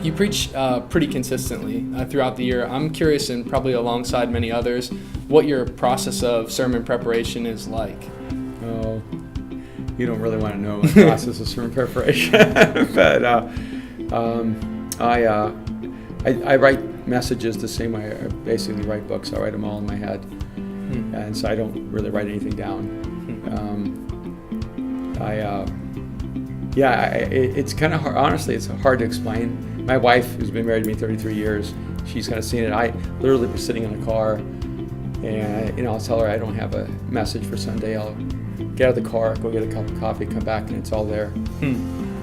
You preach pretty consistently throughout the year. I'm curious, and probably alongside many others, what your process of sermon preparation is like. Oh, you don't really want to know my process of sermon preparation, but I write messages the same way I basically write books. I write them all in my head, and so I don't really write anything down. It's kind of hard. Honestly, it's hard to explain. My wife, who's been married to me 33 years, she's kind of seen it. I literally was sitting in the car, and I'll tell her I don't have a message for Sunday. I'll get out of the car, go get a cup of coffee, come back, and it's all there.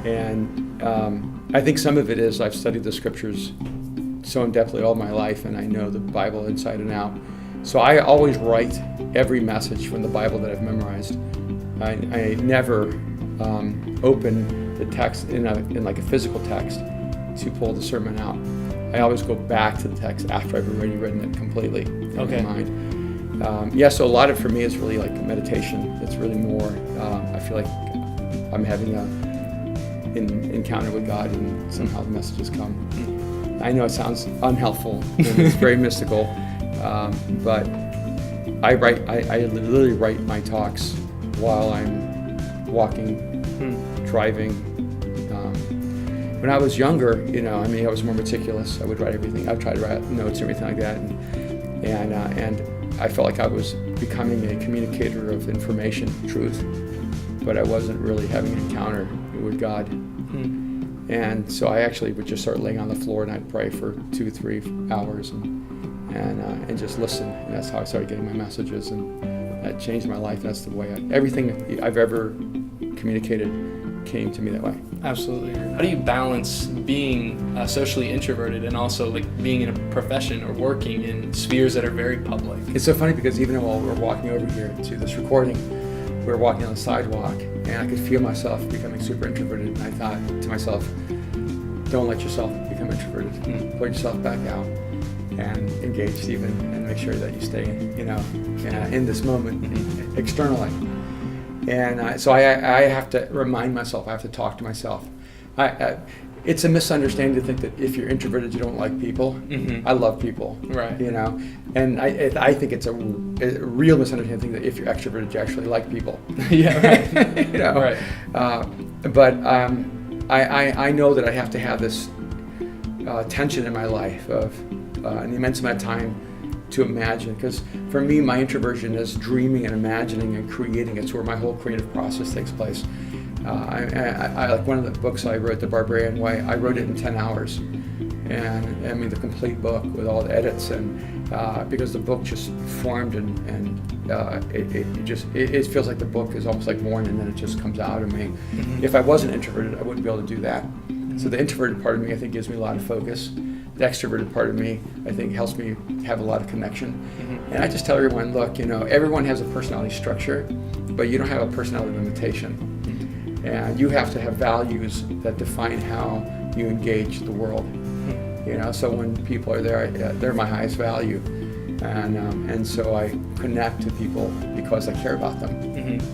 And I think some of it is I've studied the scriptures so in-depthly all my life, and I know the Bible inside and out. So I always write every message from the Bible that I've memorized. I never open the text in like a physical text to pull the sermon out. I always go back to the text after I've already written it completely in my mind. So a lot of it for me is really like meditation. It's really more, I feel like I'm having an encounter with God, and somehow the messages come. I know it sounds unhelpful and it's very mystical, but I literally write my talks while I'm walking, driving. When I was younger, I was more meticulous. I would write everything. I would try to write notes and everything like that, and I felt like I was becoming a communicator of information, truth, but I wasn't really having an encounter with God. And so I actually would just start laying on the floor, and I'd pray for 2-3 hours and just listen. And that's how I started getting my messages, and that changed my life. That's the way everything I've ever communicated came to me that way. Absolutely. How do you balance being socially introverted and also like being in a profession or working in spheres that are very public? It's so funny because even while we were walking over here to this recording, we were walking on the sidewalk, and I could feel myself becoming super introverted, and I thought to myself, don't let yourself become introverted. Put yourself back out and engage Stephen, and make sure that you stay in this moment externally. And so I have to remind myself, I have to talk to myself. It's a misunderstanding to think that if you're introverted, you don't like people. I love people, right? And I think it's a real misunderstanding to think that if you're extroverted, you actually like people. Right. But I know that I have to have this tension in my life of an immense amount of time to imagine, because for me, my introversion is dreaming and imagining and creating. It's where my whole creative process takes place. I like one of the books I wrote, The Barbarian Way. I wrote it in 10 hours, and I mean the complete book with all the edits, and because the book just formed, and it feels like the book is almost like born, and then it just comes out of me. If I wasn't introverted, I wouldn't be able to do that. So the introverted part of me, I think, gives me a lot of focus. The extroverted part of me, I think, helps me have a lot of connection. And I just tell everyone, look, everyone has a personality structure, but you don't have a personality limitation. And you have to have values that define how you engage the world. So when people are there, they're my highest value. And so I connect to people because I care about them.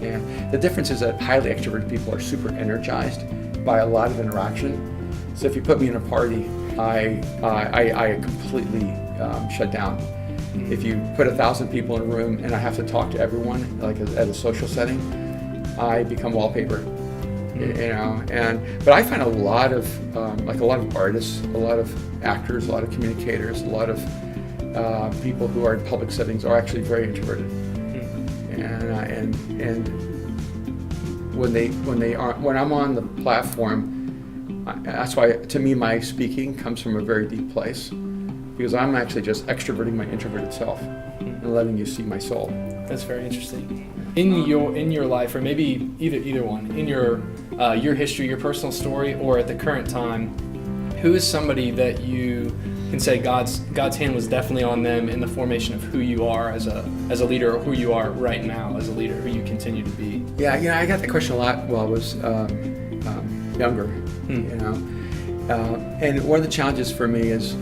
And the difference is that highly extroverted people are super energized by a lot of interaction. So if you put me in a party, I completely shut down. If you put 1,000 people in a room and I have to talk to everyone, like at a social setting, I become wallpaper. But I find a lot of artists, a lot of actors, a lot of communicators, a lot of people who are in public settings are actually very introverted. And when I'm on the platform, that's why, to me, my speaking comes from a very deep place, because I'm actually just extroverting my introverted self and letting you see my soul. That's very interesting. In your life, or maybe either one, in your history, your personal story, or at the current time, who is somebody that you can say God's hand was definitely on them in the formation of who you are as a leader, or who you are right now as a leader, who you continue to be? Yeah, I got that question a lot while I was younger. And one of the challenges for me is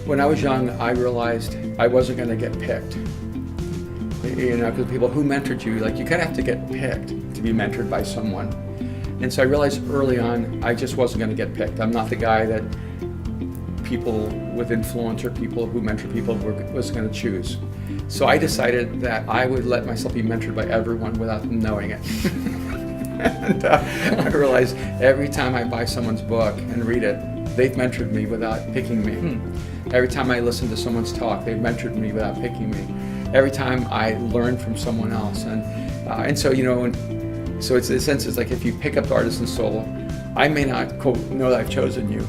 when I was young, I realized I wasn't going to get picked. Because people who mentored you, like, you kind of have to get picked to be mentored by someone. And so I realized early on I just wasn't going to get picked. I'm not the guy that people with influence or people who mentor people was going to choose. So I decided that I would let myself be mentored by everyone without them knowing it. And I realized every time I buy someone's book and read it, they've mentored me without picking me. Every time I listen to someone's talk, they've mentored me without picking me. Every time I learn from someone else. And so, so it's in a sense, it's like if you pick up the Artisan Soul, I may not, quote, know that I've chosen you,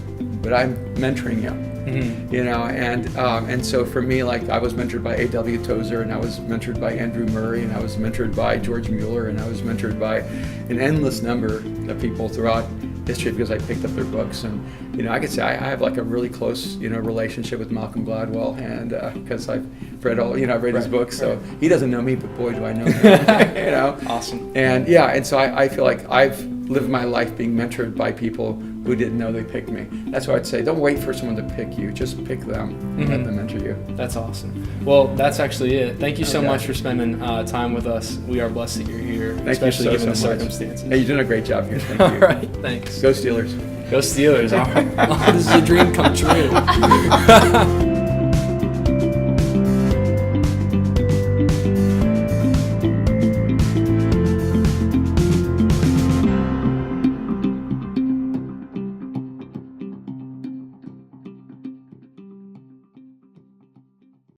but I'm mentoring you. And so for me, like I was mentored by A.W. Tozer, and I was mentored by Andrew Murray, and I was mentored by George Mueller, and I was mentored by an endless number of people throughout history because I picked up their books. And I could say I have like a really close relationship with Malcolm Gladwell, and because I've read I've read his books, so he doesn't know me, but boy do I know him. Awesome. And so I feel like I've lived my life being mentored by people who didn't know they picked me. That's why I'd say don't wait for someone to pick you, just pick them and let them mentor you. That's awesome. Well, that's actually it. Thank you so much for spending time with us. We are blessed that you're here, especially given the circumstances. Hey, you're doing a great job here. Thank you. All right, thanks. Go Steelers. Go Steelers. All right. This is a dream come true.